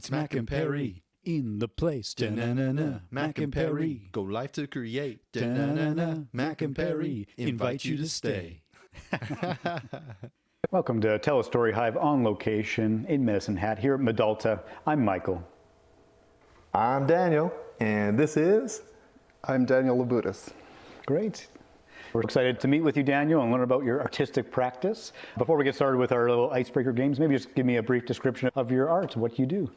It's Mac and Perry in the place. Da-na-na-na. Mac and Perry Go live to create. Da-na-na-na. Mac and Perry invite you to stay. Welcome to TELUS STORYHIVE On Location in Medicine Hat here at Medalta. I'm Michael. I'm Daniel, and this is... I'm Daniel Labutes. Great. We're excited to meet with you, Daniel, and learn about your artistic practice. Before we get started with our little icebreaker games, maybe just give me a brief description of your art, what you do.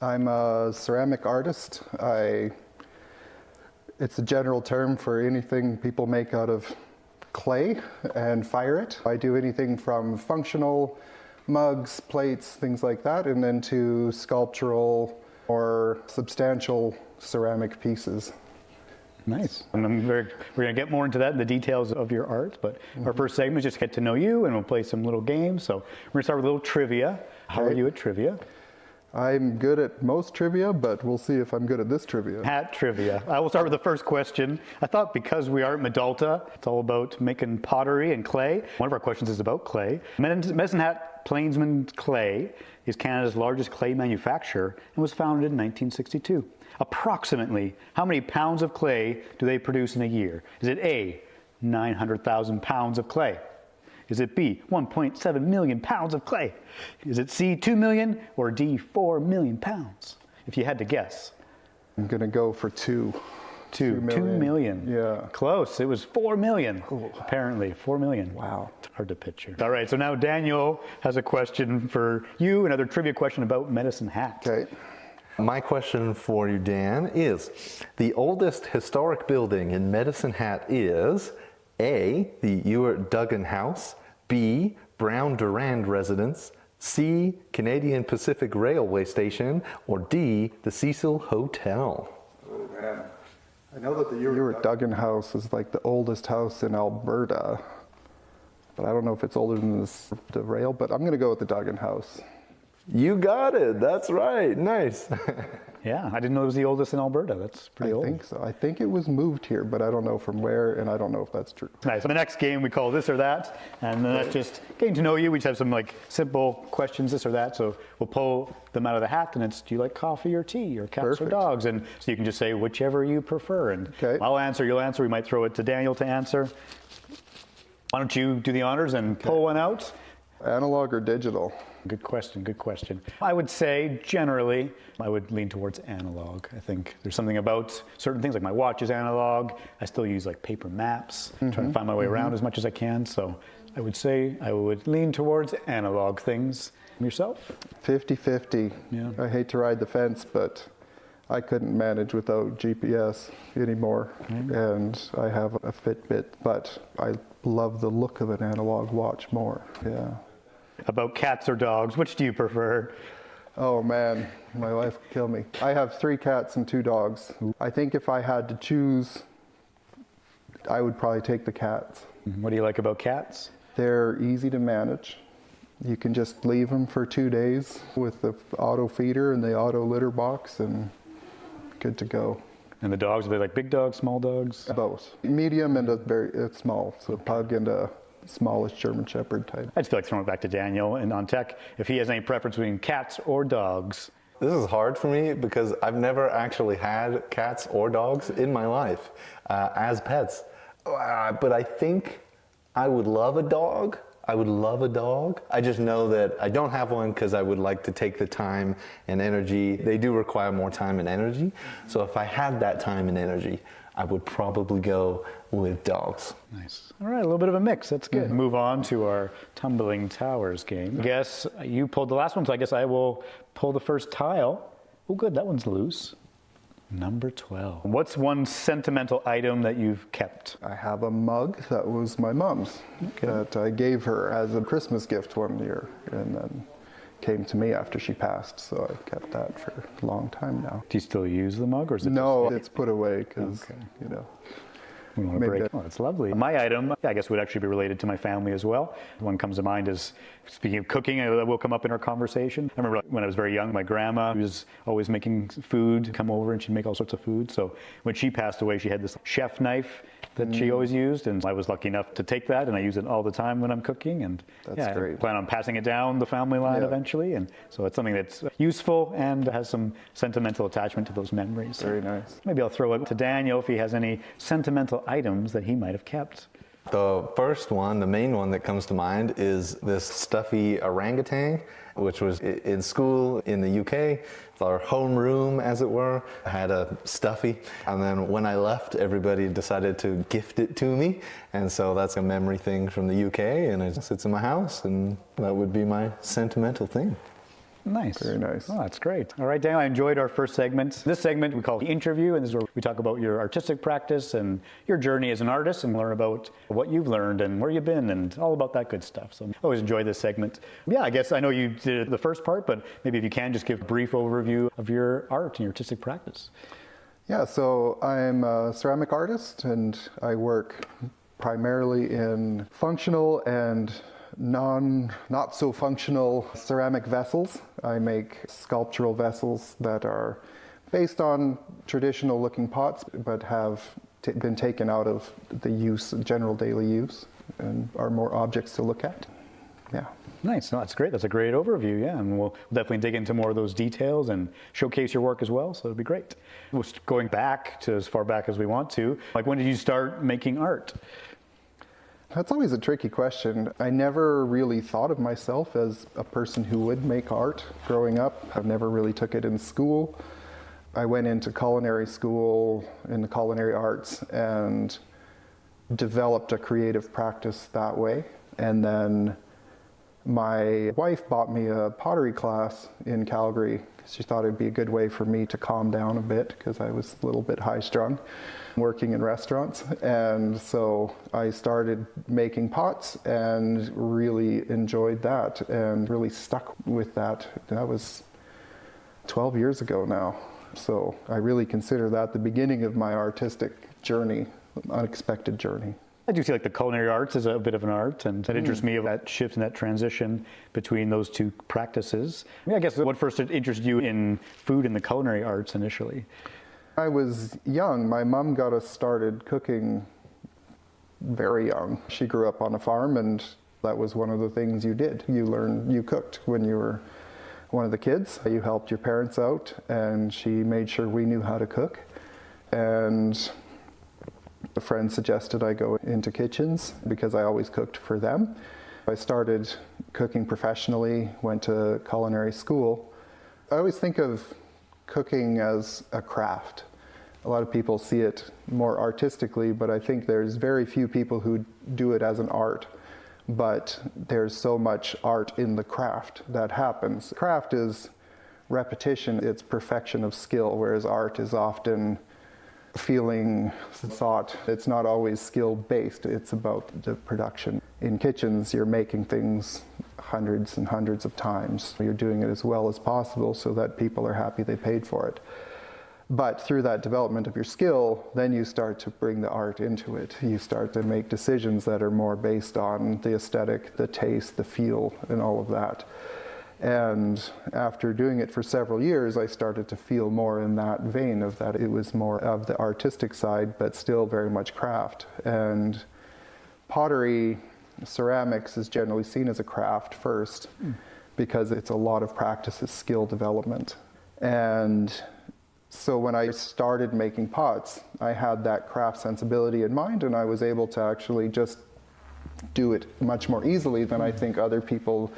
I'm a ceramic artist. It's a general term for anything people make out of clay and fire it. I do anything from functional mugs, plates, things like that, and then to sculptural or substantial ceramic pieces. Nice. And we're going to get more into that, the details of your art, but our first segment is just get to know you, and we'll play some little games. So we're going to start with a little trivia. How are you at trivia? I'm good at most trivia, but we'll see if I'm good at this trivia. Hat trivia. I will start with the first question. I thought because we are at Medalta, it's all about making pottery and clay. One of our questions is about clay. Medicine Hat Plainsman Clay is Canada's largest clay manufacturer and was founded in 1962. Approximately, how many pounds of clay do they produce in a year? Is it A, 900,000 pounds of clay? Is it B, 1.7 million pounds of clay? Is it C, 2 million, or D, 4 million pounds? If you had to guess. I'm gonna go for two. 2 million. Yeah. Close. It was 4 million. Ooh. Apparently, 4 million. Wow. It's hard to picture. All right, so now Daniel has a question for you, another trivia question about Medicine Hat. Okay. My question for you, Dan, is the oldest historic building in Medicine Hat is A, the Ewart Duggan House, B, Brown Durand Residence, C, Canadian Pacific Railway Station, or D, the Cecil Hotel. Oh man. I know that the Ewart Duggan House is like the oldest house in Alberta, but I don't know if it's older than the rail, but I'm gonna go with the Duggan House. You got it. That's right. Nice. Yeah, I didn't know it was the oldest in Alberta. That's pretty old. I think so. I think it was moved here, but I don't know from where, and I don't know if that's true. Nice. So the next game we call this or that, and then that's just getting to know you. We just have some like simple questions, this or that. So we'll pull them out of the hat, and it's do you like coffee or tea, or cats Perfect. or dogs? And so you can just say whichever you prefer. And Okay. I'll answer, you'll answer. We might throw it to Daniel to answer. Why don't you do the honors and pull one out? Analog or digital? Good question, good question. I would say generally, I would lean towards analog. I think there's something about certain things, like my watch is analog. I still use like paper maps, trying to find my way around as much as I can. So I would say I would lean towards analog things. Yourself? 50-50. Yeah. I hate to ride the fence, but I couldn't manage without GPS anymore. And I have a Fitbit, but I love the look of an analog watch more. Yeah. About cats or dogs, which do you prefer? Oh man, my wife would kill me. I have 3 cats and 2 dogs. I think if I had to choose, I would probably take the cats. What do you like about cats? They're easy to manage. You can just leave them for 2 days with the auto feeder and the auto litter box and good to go. And the dogs, are they like big dogs, small dogs? Both. Medium and a very small, so pug and a smallish German Shepherd type. I just feel like throwing it back to Daniel and on tech, if he has any preference between cats or dogs. This is hard for me because I've never actually had cats or dogs in my life as pets. But I think I would love a dog. I would love a dog. I just know that I don't have one because I would like to take the time and energy. They do require more time and energy. So if I had that time and energy, I would probably go with dogs. Nice. All right, a little bit of a mix. That's good. Move on to our Tumbling Towers game. I guess you pulled the last one, so I guess I will pull the first tile. Oh, good. That one's loose. Number 12. What's one sentimental item that you've kept? I have a mug that was my mom's that I gave her as a Christmas gift one year and then came to me after she passed, so I've kept that for a long time now. Do you still use the mug, or is it No, it's put away because, you know. We want to break. Oh, that's lovely. My item, I guess, would actually be related to my family as well. One comes to mind is, speaking of cooking, that will come up in our conversation. I remember when I was very young, my grandma was always making food, come over and she'd make all sorts of food. So when she passed away, she had this chef knife that she always used, and I was lucky enough to take that, and I use it all the time when I'm cooking, and That's great. I plan on passing it down the family line Yeah. eventually, and so it's something that's useful and has some sentimental attachment to those memories. Very nice. Maybe I'll throw it to Daniel if he has any sentimental items that he might have kept. The first one, the main one that comes to mind, is this stuffy orangutan, which was in school in the UK. It's our home room, as it were. I had a stuffy, and then when I left, everybody decided to gift it to me, and so that's a memory thing from the UK, and it sits in my house, and that would be my sentimental thing. Nice. Very nice. Oh, that's great. All right, Daniel, I enjoyed our first segment. This segment we call the interview, and this is where we talk about your artistic practice and your journey as an artist and learn about what you've learned and where you've been and all about that good stuff. So I always enjoy this segment. Yeah, I guess I know you did the first part, but maybe if you can just give a brief overview of your art and your artistic practice. Yeah, so I'm a ceramic artist, and I work primarily in functional and not so functional ceramic vessels. I make sculptural vessels that are based on traditional looking pots, but have been taken out of the general daily use, and are more objects to look at. Yeah. Nice. No, that's great. That's a great overview. Yeah, and we'll definitely dig into more of those details and showcase your work as well. So it'll be great. We're going back to as far back as we want to. Like, when did you start making art? That's always a tricky question. I never really thought of myself as a person who would make art growing up. I never really took it in school. I went into culinary school in the culinary arts and developed a creative practice that way. And then my wife bought me a pottery class in Calgary. She thought it'd be a good way for me to calm down a bit because I was a little bit high-strung working in restaurants. And so I started making pots and really enjoyed that and really stuck with that. That was 12 years ago now. So I really consider that the beginning of my artistic journey, unexpected journey. I do see like the culinary arts is a bit of an art, and that interests me, of that shift and that transition between those two practices. I mean, I guess what first interested you in food and the culinary arts initially? I was young. My mom got us started cooking very young. She grew up on a farm, and that was one of the things you did. You cooked when you were one of the kids. You helped your parents out, and she made sure we knew how to cook. And a friend suggested I go into kitchens because I always cooked for them. I started cooking professionally, went to culinary school. I always think of cooking as a craft. A lot of people see it more artistically, but I think there's very few people who do it as an art. But there's so much art in the craft that happens. Craft is repetition, it's perfection of skill, whereas art is often feeling, thought. It's not always skill-based, it's about the production. In kitchens, you're making things hundreds and hundreds of times. You're doing it as well as possible so that people are happy they paid for it. But through that development of your skill, then you start to bring the art into it. You start to make decisions that are more based on the aesthetic, the taste, the feel, and all of that. And after doing it for several years, I started to feel more in that vein of that. It was more of the artistic side, but still very much craft. And pottery, ceramics is generally seen as a craft first because it's a lot of practice, it's skill development. And so when I started making pots, I had that craft sensibility in mind, and I was able to actually just do it much more easily than I think other people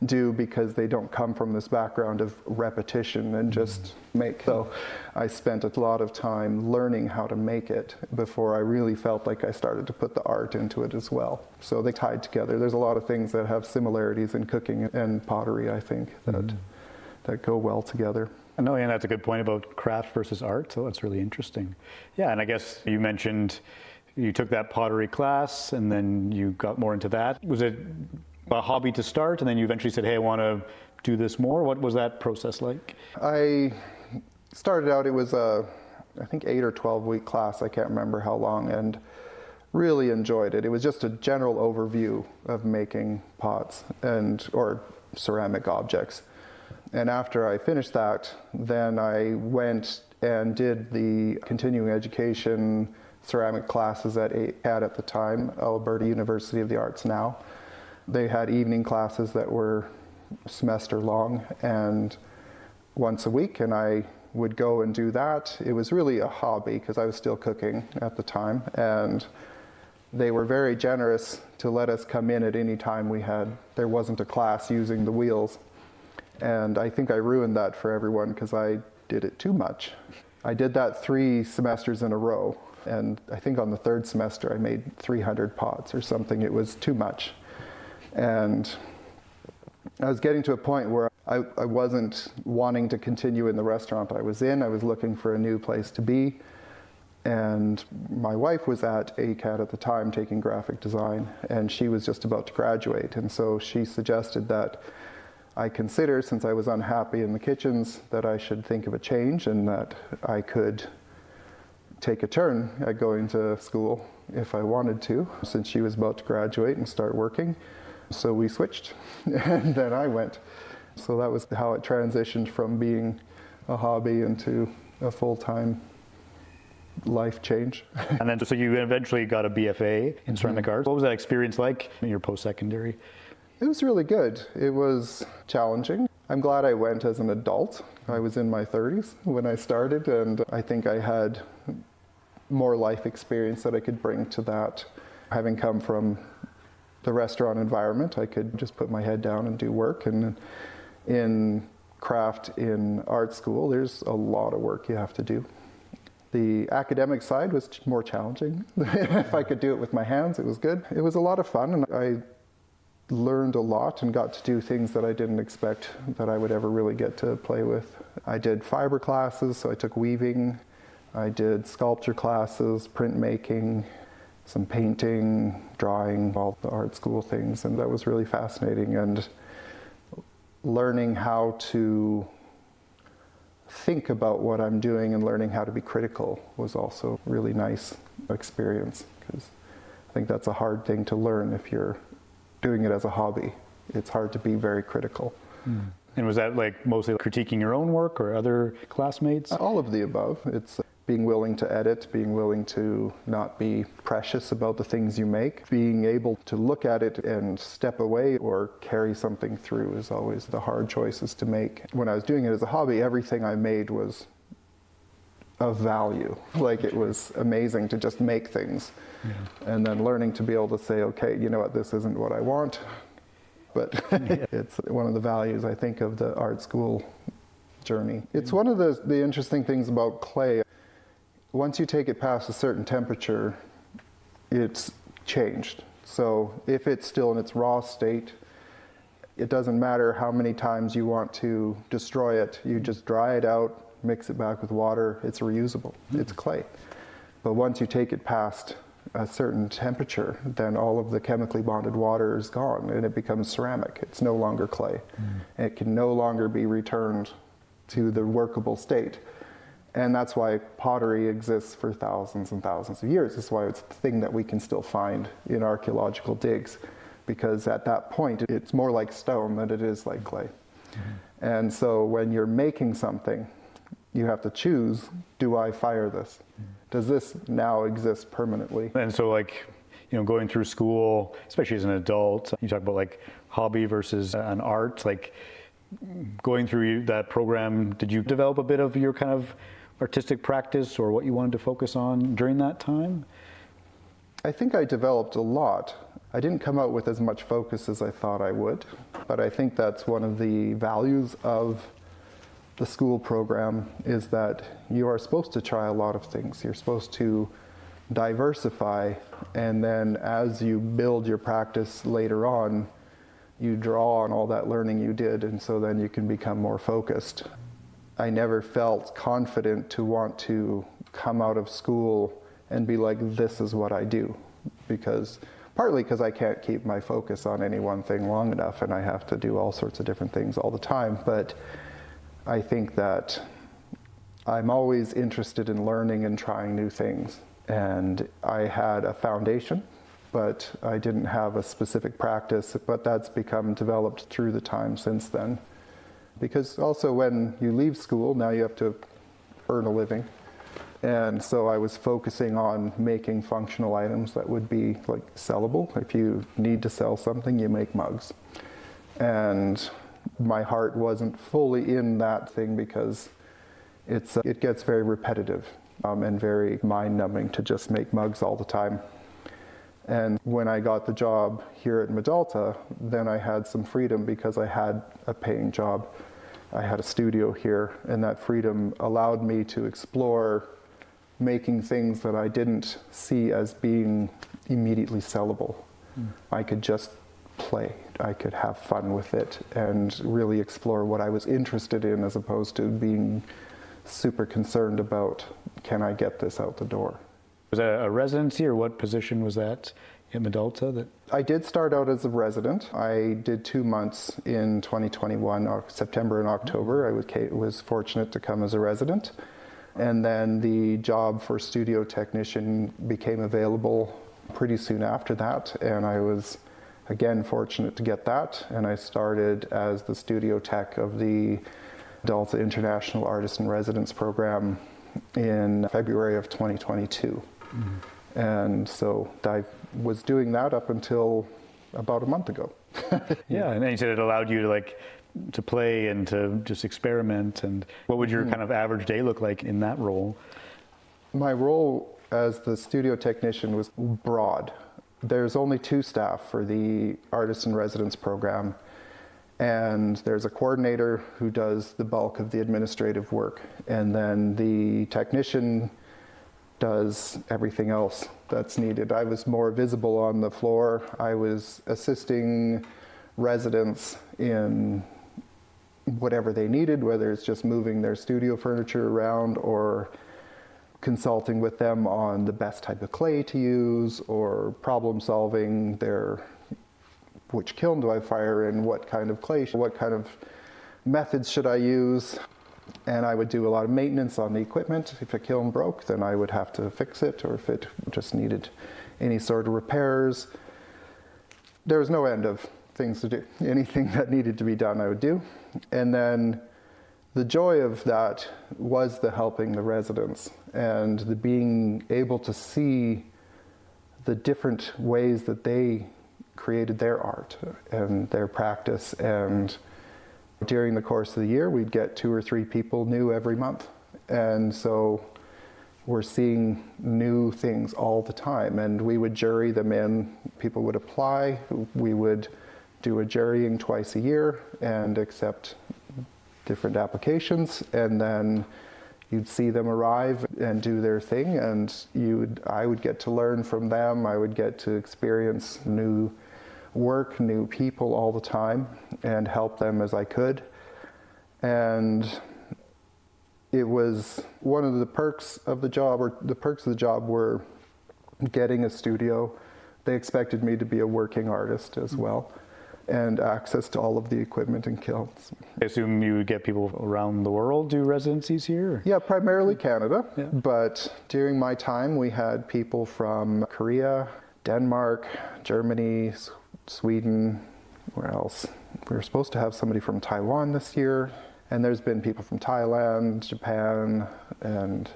do because they don't come from this background of repetition and just make. So I spent a lot of time learning how to make it before I really felt like I started to put the art into it as well. So they tied together. There's a lot of things that have similarities in cooking and pottery, I think, that go well together. No, and that's a good point about craft versus art, so that's really interesting. Yeah, and I guess you mentioned you took that pottery class and then you got more into that. Was it a hobby to start, and then you eventually said, hey, I want to do this more? What was that process like? I started out, it was a, I think 8 or 12 week class, I can't remember how long, and really enjoyed it. It was just a general overview of making pots or ceramic objects. And after I finished that, then I went and did the continuing education ceramic classes at ACAD at the time, Alberta University of the Arts now. They had evening classes that were semester long and once a week, and I would go and do that. It was really a hobby because I was still cooking at the time, and they were very generous to let us come in at any time there wasn't a class using the wheels. And I think I ruined that for everyone because I did it too much. I did that 3 semesters in a row, and I think on the 3rd semester I made 300 pots or something. It was too much. And I was getting to a point where I wasn't wanting to continue in the restaurant I was in. I was looking for a new place to be. And my wife was at ACAD at the time taking graphic design, and she was just about to graduate. And so she suggested that I consider, since I was unhappy in the kitchens, that I should think of a change and that I could take a turn at going to school if I wanted to, since she was about to graduate and start working. So we switched, and then I went. So that was how it transitioned from being a hobby into a full-time life change. And then so you eventually got a BFA in ceramic arts. What was that experience like in your post-secondary? It was really good. It was challenging. I'm glad I went as an adult. I was in my 30s when I started, and I think I had more life experience that I could bring to that. Having come from the restaurant environment, I could just put my head down and do work. And in craft in art school, there's a lot of work you have to do. The academic side was more challenging. If I could do it with my hands, it was good. It was a lot of fun, and I learned a lot and got to do things that I didn't expect that I would ever really get to play with. I did fiber classes, so I took weaving. I did sculpture classes, printmaking, some painting, drawing, all the art school things, and that was really fascinating. And learning how to think about what I'm doing and learning how to be critical was also a really nice experience, because I think that's a hard thing to learn if you're doing it as a hobby. It's hard to be very critical. And was that like mostly critiquing your own work or other classmates? All of the above. It's being willing to edit, being willing to not be precious about the things you make, being able to look at it and step away or carry something through is always the hard choices to make. When I was doing it as a hobby, everything I made was of value. Like, it was amazing to just make things. Yeah. And then learning to be able to say, okay, you know what, this isn't what I want. But it's one of the values, I think, of the art school journey. It's one of the interesting things about clay. Once you take it past a certain temperature, it's changed. So if it's still in its raw state, it doesn't matter how many times you want to destroy it. You just dry it out, mix it back with water, it's reusable. It's clay. But once you take it past a certain temperature, then all of the chemically bonded water is gone and it becomes ceramic. It's no longer clay. It can no longer be returned to the workable state. And that's why pottery exists for thousands and thousands of years. That's why it's the thing that we can still find in archaeological digs, because at that point it's more like stone than it is like clay. And so when you're making something, you have to choose, do I fire this? Does this now exist permanently? And so, like, you know, going through school, especially as an adult, you talk about like hobby versus an art, like going through that program, did you develop a bit of your kind of artistic practice or what you wanted to focus on during that time? I think I developed a lot. I didn't come out with as much focus as I thought I would, but I think that's one of the values of the school program, is that you are supposed to try a lot of things. You're supposed to diversify, and then as you build your practice later on, you draw on all that learning you did, and so then you can become more focused. I never felt confident to want to come out of school and be like, this is what I do, partly because I can't keep my focus on any one thing long enough, and I have to do all sorts of different things all the time. But I think that I'm always interested in learning and trying new things. And I had a foundation, but I didn't have a specific practice, but that's become developed through the time since then. Because also when you leave school, now you have to earn a living. And so I was focusing on making functional items that would be like sellable. If you need to sell something, you make mugs. And my heart wasn't fully in that thing because it gets very repetitive and very mind-numbing to just make mugs all the time. And when I got the job here at Medalta, then I had some freedom because I had a paying job. I had a studio here, and that freedom allowed me to explore making things that I didn't see as being immediately sellable. I could just play. I could have fun with it and really explore what I was interested in as opposed to being super concerned about, can I get this out the door? Was that a residency, or what position was that in Medalta? I did start out as a resident. I did 2 months in 2021, September and October. I was fortunate to come as a resident. And then the job for studio technician became available pretty soon after that. And I was, again, fortunate to get that. And I started as the studio tech of the Medalta International Artist in Residence program in February of 2022. And so I was doing that up until about a month ago. Yeah, and then you said it allowed you to play and to just experiment. And what would your kind of average day look like in that role? My role as the studio technician was broad. There's only 2 staff for the Artist in Residence program, and there's a coordinator who does the bulk of the administrative work, and then the technician does everything else that's needed. I was more visible on the floor. I was assisting residents in whatever they needed, whether it's just moving their studio furniture around or consulting with them on the best type of clay to use, or problem solving which kiln do I fire in, what kind of clay, what kind of methods should I use. And I would do a lot of maintenance on the equipment. If a kiln broke, then I would have to fix it, or if it just needed any sort of repairs. There was no end of things to do. Anything that needed to be done, I would do. And then the joy of that was the helping the residents and the being able to see the different ways that they created their art and their practice. And during the course of the year, we'd get 2 or 3 people new every month. And so we're seeing new things all the time. And we would jury them in. People would apply. We would do a jurying twice a year and accept different applications. And then you'd see them arrive and do their thing. And I would get to learn from them. I would get to experience new work, new people all the time, and help them as I could. And it was one of the perks of the job, or the perks of the job were getting a studio. They expected me to be a working artist as well, and access to all of the equipment and kilns. I assume you would get people around the world do residencies here? Or? Yeah, primarily Canada, but during my time we had people from Korea, Denmark, Germany, Sweden, where else? We were supposed to have somebody from Taiwan this year, and there's been people from Thailand, Japan, and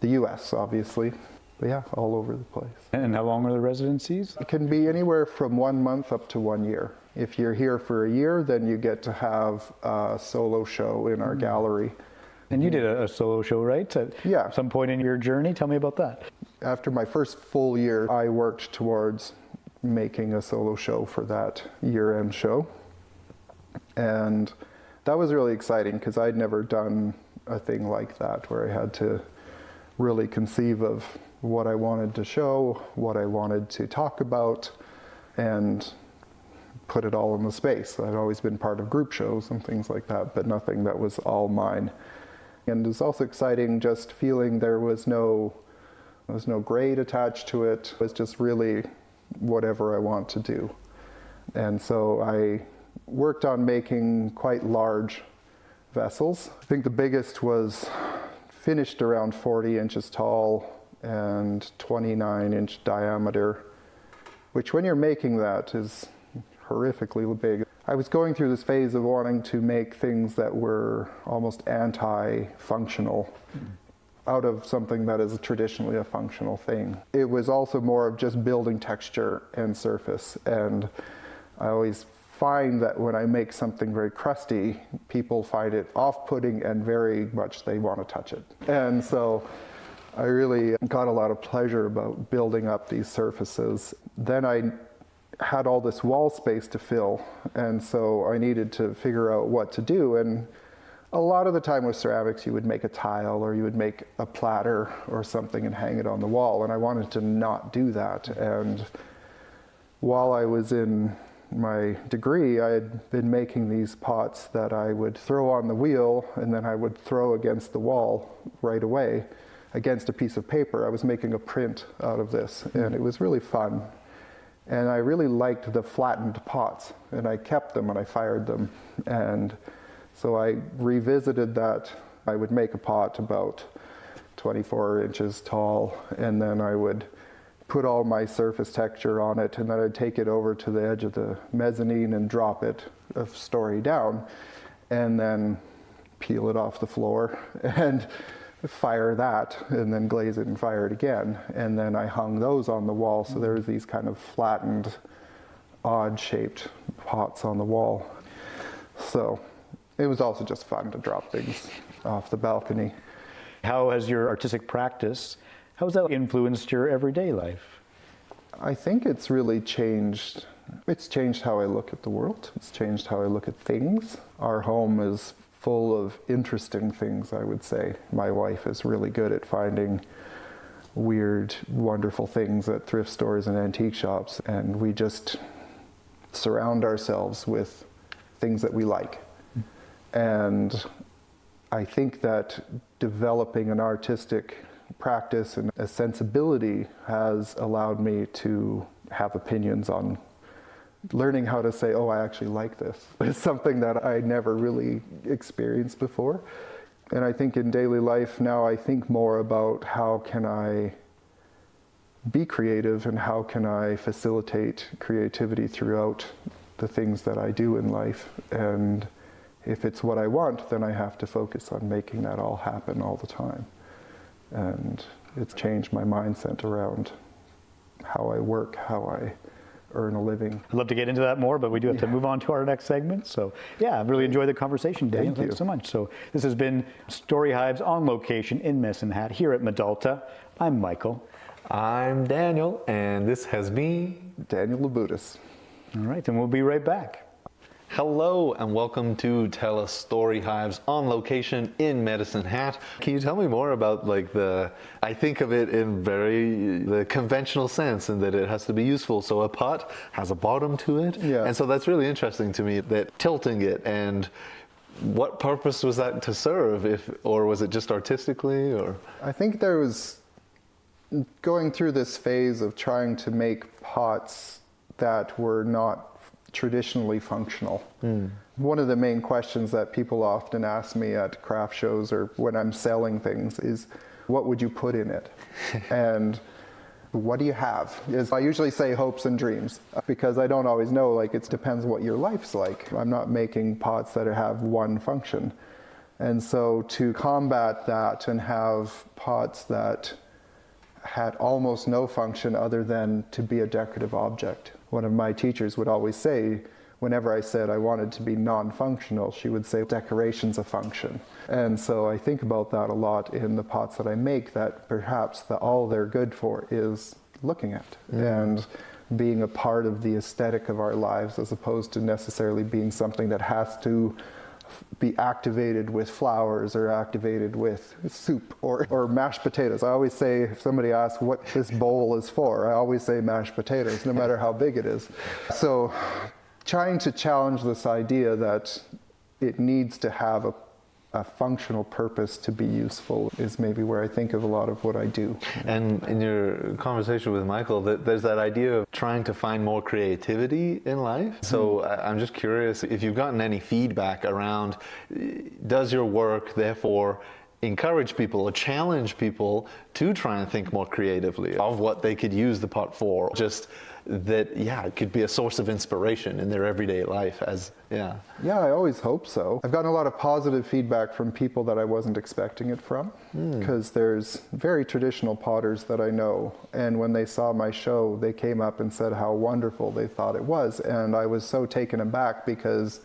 the US, obviously. But yeah, all over the place. And how long are the residencies? It can be anywhere from 1 month up to 1 year. If you're here for a year, then you get to have a solo show in our gallery. And you did a solo show, right? At some point in your journey. Tell me about that. After my first full year, I worked towards making a solo show for that year-end show. And that was really exciting because I'd never done a thing like that where I had to really conceive of what I wanted to show, what I wanted to talk about, and put it all in the space. I'd always been part of group shows and things like that, but nothing that was all mine. And it was also exciting just feeling there was no grade attached to it. It was just really whatever I want to do. And so I worked on making quite large vessels. I think the biggest was finished around 40 inches tall and 29-inch diameter, which when you're making that is horrifically big. I was going through this phase of wanting to make things that were almost anti-functional. out of something that is traditionally a functional thing. It was also more of just building texture and surface, and I always find that when I make something very crusty, people find it off-putting and very much they want to touch it. And so I really got a lot of pleasure about building up these surfaces. Then I had all this wall space to fill, and so I needed to figure out what to do. And a lot of the time with ceramics, you would make a tile or you would make a platter or something and hang it on the wall, and I wanted to not do that. And while I was in my degree, I had been making these pots that I would throw on the wheel and then I would throw against the wall right away against a piece of paper. I was making a print out of this, and it was really fun. And I really liked the flattened pots, and I kept them and I fired them. And so I revisited that. I would make a pot about 24 inches tall, and then I would put all my surface texture on it, and then I'd take it over to the edge of the mezzanine and drop it a story down, and then peel it off the floor and fire that, and then glaze it and fire it again. And then I hung those on the wall, so there was these kind of flattened, odd-shaped pots on the wall. So it was also just fun to drop things off the balcony. How has your artistic practice, how has that influenced your everyday life? I think it's really changed. It's changed how I look at the world. It's changed how I look at things. Our home is full of interesting things, I would say. My wife is really good at finding weird, wonderful things at thrift stores and antique shops, and we just surround ourselves with things that we like. And I think that developing an artistic practice and a sensibility has allowed me to have opinions on learning how to say, oh, I actually like this. It's something that I never really experienced before. And I think in daily life now I think more about how can I be creative and how can I facilitate creativity throughout the things that I do in life. And if it's what I want, then I have to focus on making that all happen all the time. And it's changed my mindset around how I work, how I earn a living. I'd love to get into that more, but we do have to move on to our next segment. So yeah, I really enjoyed the conversation, Daniel. Thanks so much. So this has been Story Hives on Location in Medicine Hat here at Medalta. I'm Michael. I'm Daniel, and this has been Daniel Labutes. All right, and we'll be right back. Hello and welcome to TELUS Story Hives on Location in Medicine Hat. Can you tell me more about I think of it in the conventional sense, and that it has to be useful. So a pot has a bottom to it. Yeah. And so that's really interesting to me, that tilting it, and what purpose was that to serve, or was it just artistically, or? I think there was going through this phase of trying to make pots that were not traditionally functional. One of the main questions that people often ask me at craft shows or when I'm selling things is, what would you put in it? And what do you have? I usually say hopes and dreams, because I don't always know, it depends what your life's like. I'm not making pots that have one function. And so to combat that and have pots that had almost no function other than to be a decorative object. One of my teachers would always say, whenever I said I wanted to be non-functional, she would say, decoration's a function. And so I think about that a lot in the pots that I make, that perhaps all they're good for is looking at and being a part of the aesthetic of our lives, as opposed to necessarily being something that has to be activated with flowers or activated with soup or mashed potatoes. I always say, if somebody asks what this bowl is for, I always say mashed potatoes, no matter how big it is. So trying to challenge this idea that it needs to have a functional purpose to be useful is maybe where I think of a lot of what I do. And in your conversation with Michael, there's that idea of trying to find more creativity in life. So I'm just curious if you've gotten any feedback around, does your work therefore encourage people or challenge people to try and think more creatively of what they could use the pot for? Just that, yeah, it could be a source of inspiration in their everyday life as, yeah. Yeah, I always hope so. I've gotten a lot of positive feedback from people that I wasn't expecting it from, because there's very traditional potters that I know, and when they saw my show, they came up and said how wonderful they thought it was, and I was so taken aback because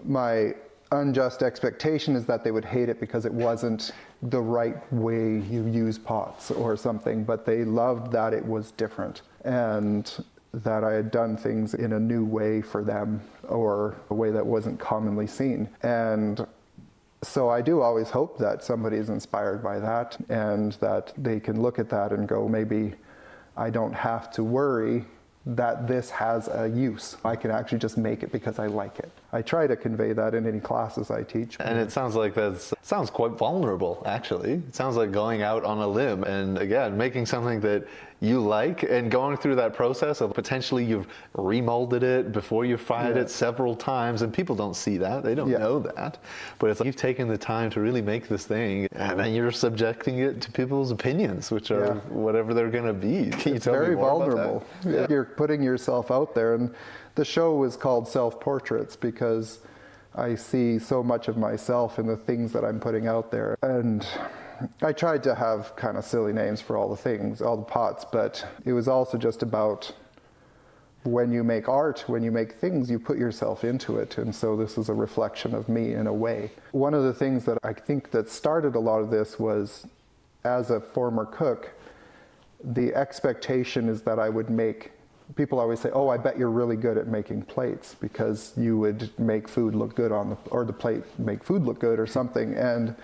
my unjust expectation is that they would hate it because it wasn't the right way you use pots or something, but they loved that it was different and that I had done things in a new way for them, or a way that wasn't commonly seen. And so I do always hope that somebody is inspired by that, and that they can look at that and go, maybe I don't have to worry that this has a use. I can actually just make it because I like it. I try to convey that in any classes I teach. And it sounds like sounds quite vulnerable, actually. It sounds like going out on a limb and, again, making something that you like and going through that process of potentially you've remolded it before you fired it several times, and people don't see that. They don't know that. But it's like you've taken the time to really make this thing, and then you're subjecting it to people's opinions, which are whatever they're going to be. Can you tell me more about that? Yeah. You're putting yourself out there, and the show was called Self-Portraits because I see so much of myself in the things that I'm putting out there. And I tried to have kind of silly names for all the things, all the pots, but it was also just about when you make art, when you make things, you put yourself into it. And so this is a reflection of me in a way. One of the things that I think that started a lot of this was, as a former cook, the expectation is that I would make, people always say, oh, I bet you're really good at making plates because you would make food look good on the, or the plate make food look good or something. And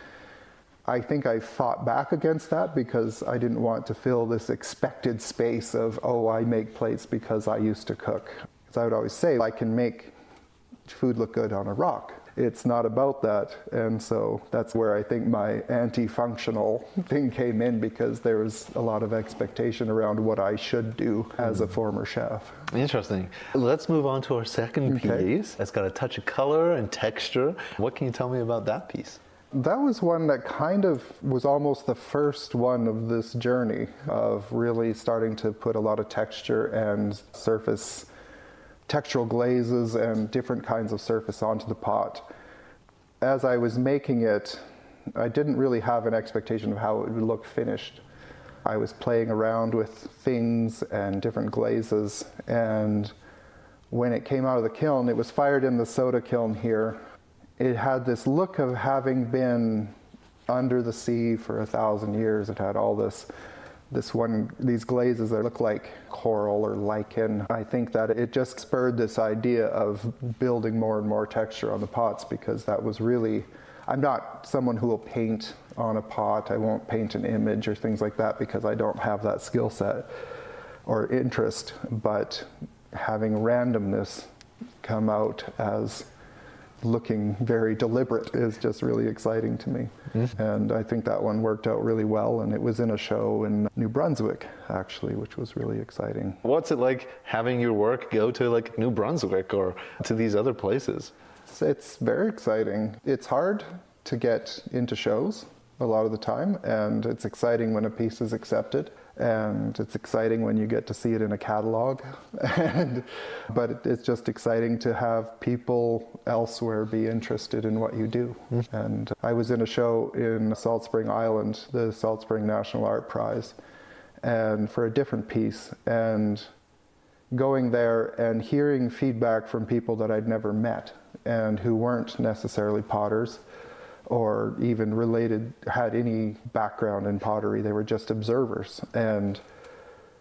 I think I fought back against that because I didn't want to fill this expected space of, oh, I make plates because I used to cook. Because I would always say, I can make food look good on a rock. It's not about that. And so that's where I think my anti-functional thing came in, because there was a lot of expectation around what I should do as a former chef. Interesting. Let's move on to our second piece. It's got a touch of color and texture. What can you tell me about that piece? That was one that kind of was almost the first one of this journey of really starting to put a lot of texture and surface, textural glazes and different kinds of surface onto the pot. As I was making it, I didn't really have an expectation of how it would look finished. I was playing around with things and different glazes, and when it came out of the kiln, it was fired in the soda kiln here. It had this look of having been under the sea for 1,000 years. It had all these glazes that look like coral or lichen. I think that it just spurred this idea of building more and more texture on the pots, because that was really, I'm not someone who will paint on a pot. I won't paint an image or things like that because I don't have that skill set or interest, but having randomness come out as looking very deliberate is just really exciting to me. And I think that one worked out really well, and it was in a show in New Brunswick actually, which was really exciting. What's it like having your work go to like New Brunswick or to these other places? It's very exciting. It's hard to get into shows a lot of the time, and it's exciting when a piece is accepted. And it's exciting when you get to see it in a catalog. But it's just exciting to have people elsewhere be interested in what you do. And I was in a show in Salt Spring Island, the Salt Spring National Art Prize, and for a different piece. And going there and hearing feedback from people that I'd never met and who weren't necessarily potters, or even had any background in pottery. They were just observers, and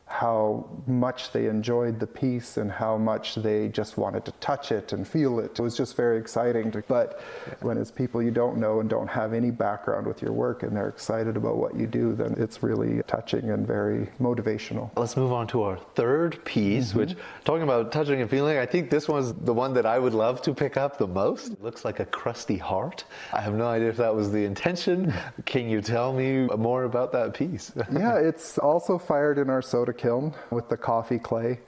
how much they enjoyed the piece and how much they just wanted to touch it and feel it. It was just very exciting. But when it's people you don't know and don't have any background with your work and they're excited about what you do, then it's really touching and very motivational. Let's move on to our third piece, which, talking about touching and feeling, I think this was the one that I would love to pick up the most. It looks like a crusty heart. I have no idea if that was the intention. Can you tell me more about that piece? Yeah, it's also fired in our soda kiln with the coffee clay.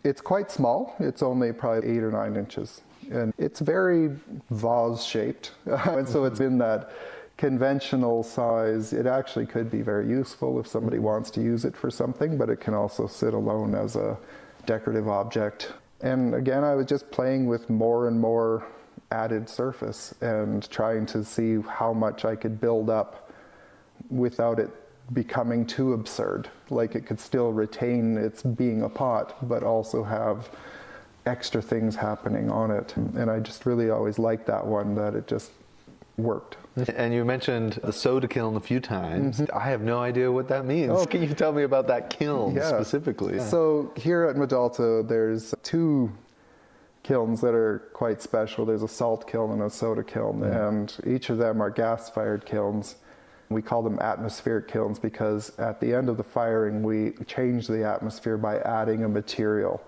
It's quite small. It's only probably 8 or 9 inches. And it's very vase shaped. And so it's in that conventional size, it actually could be very useful if somebody wants to use it for something, but it can also sit alone as a decorative object. And again, I was just playing with more and more added surface and trying to see how much I could build up without it becoming too absurd. Like it could still retain its being a pot, but also have extra things happening on it. And I just really always liked that one, that it just worked. And you mentioned the soda kiln a few times. I have no idea what that means. Can you tell me about that kiln specifically? So here at Medalta, there's two kilns that are quite special. There's a salt kiln and a soda kiln, and each of them are gas-fired kilns. We call them atmospheric kilns because at the end of the firing, we change the atmosphere by adding a material.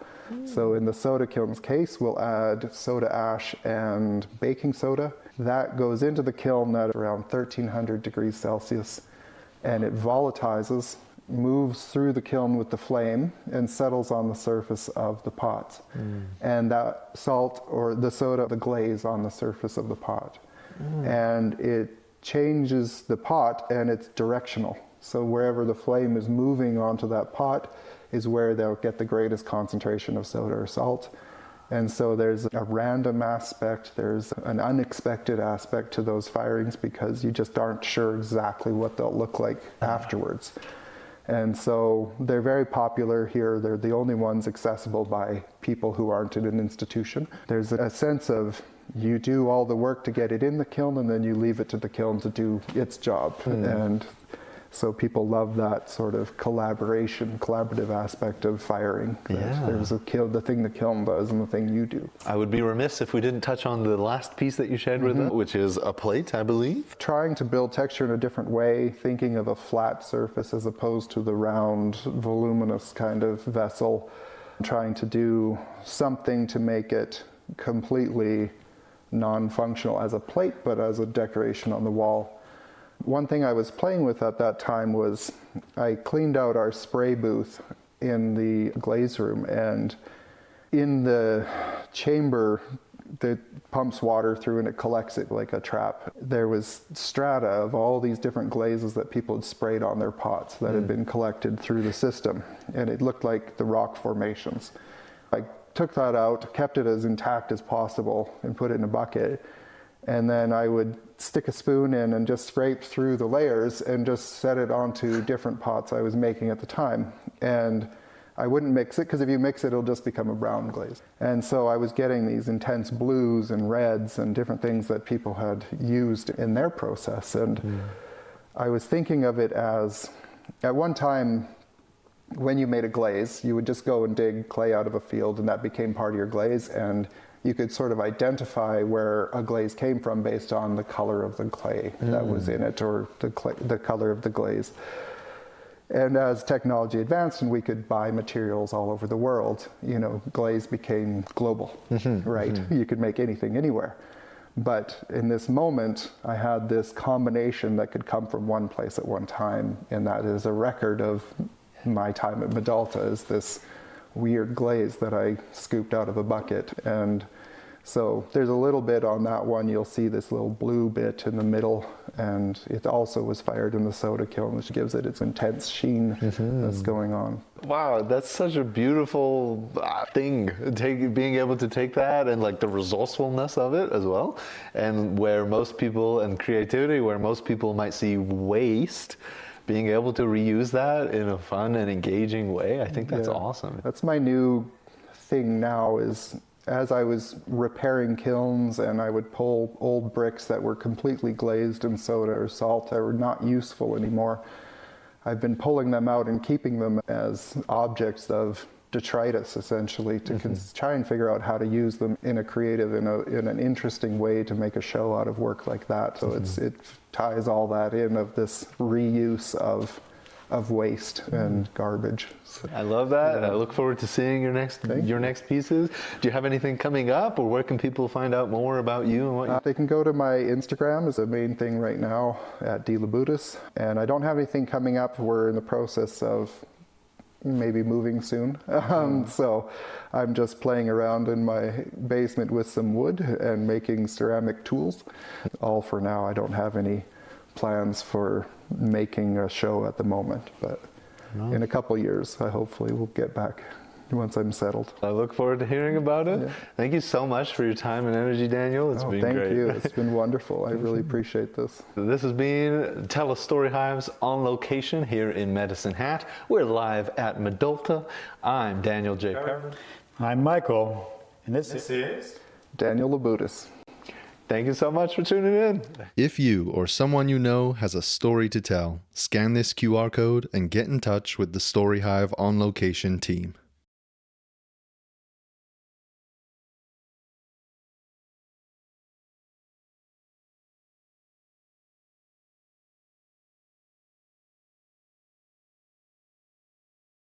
So in the soda kiln's case, we'll add soda ash and baking soda. That goes into the kiln at around 1300 degrees Celsius, and it volatilizes, moves through the kiln with the flame, and settles on the surface of the pot. And that salt or the soda, the glaze on the surface of the pot. And it changes the pot, and it's directional. So wherever the flame is moving onto that pot is where they'll get the greatest concentration of soda or salt. And so there's a random aspect, there's an unexpected aspect to those firings because you just aren't sure exactly what they'll look like afterwards. And so they're very popular here. They're the only ones accessible by people who aren't in an institution. There's a sense of you do all the work to get it in the kiln, and then you leave it to the kiln to do its job. And so people love that sort of collaborative aspect of firing. There's the thing the kiln does and the thing you do. I would be remiss if we didn't touch on the last piece that you shared with us, which is a plate, I believe. Trying to build texture in a different way, thinking of a flat surface as opposed to the round, voluminous kind of vessel. Trying to do something to make it completely non-functional as a plate, but as a decoration on the wall. One thing I was playing with at that time was I cleaned out our spray booth in the glaze room, and in the chamber that pumps water through and it collects it like a trap, there was strata of all these different glazes that people had sprayed on their pots that had been collected through the system, and it looked like the rock formations. I took that out, kept it as intact as possible, and put it in a bucket. And then I would stick a spoon in and just scrape through the layers and just set it onto different pots I was making at the time. And I wouldn't mix it, because if you mix it, it'll just become a brown glaze. And so I was getting these intense blues and reds and different things that people had used in their process. And I was thinking of it as, at one time, when you made a glaze, you would just go and dig clay out of a field, and that became part of your glaze, and you could sort of identify where a glaze came from based on the color of the clay that was in it, or the color of the glaze. And as technology advanced and we could buy materials all over the world, glaze became global, right? You could make anything anywhere. But in this moment, I had this combination that could come from one place at one time, and that is a record of my time at Medalta, is this weird glaze that I scooped out of a bucket. And so there's a little bit on that one. You'll see this little blue bit in the middle, and it also was fired in the soda kiln, which gives it its intense sheen that's going on. Wow, that's such a beautiful thing, being able to take that and like the resourcefulness of it as well, and where most people, and creativity, where most people might see waste, being able to reuse that in a fun and engaging way. I think that's awesome. That's my new thing now, is as I was repairing kilns and I would pull old bricks that were completely glazed in soda or salt that were not useful anymore, I've been pulling them out and keeping them as objects of detritus, essentially, to try and figure out how to use them in a creative, in an interesting way to make a show out of work like that. So it ties all that in, of this reuse of waste and garbage. So, I love that. I look forward to seeing your next pieces. Do you have anything coming up, or where can people find out more about you and what you... They can go to my Instagram, is the main thing right now, at Labutes. And I don't have anything coming up. We're in the process of maybe moving soon. So I'm just playing around in my basement with some wood and making ceramic tools. All for now. I don't have any plans for making a show at the moment, but in a couple years, I hopefully will get back once I'm settled. I look forward to hearing about it. Yeah. Thank you so much for your time and energy, Daniel. It's been great. Thank you. It's been wonderful. I really appreciate this. This has been TELUS Storyhives On Location here in Medicine Hat. We're live at Medolta. I'm Daniel J. Perrin. I'm Michael, and this is Daniel Labutes. Thank you so much for tuning in. If you or someone you know has a story to tell, scan this QR code and get in touch with the Storyhive On Location team.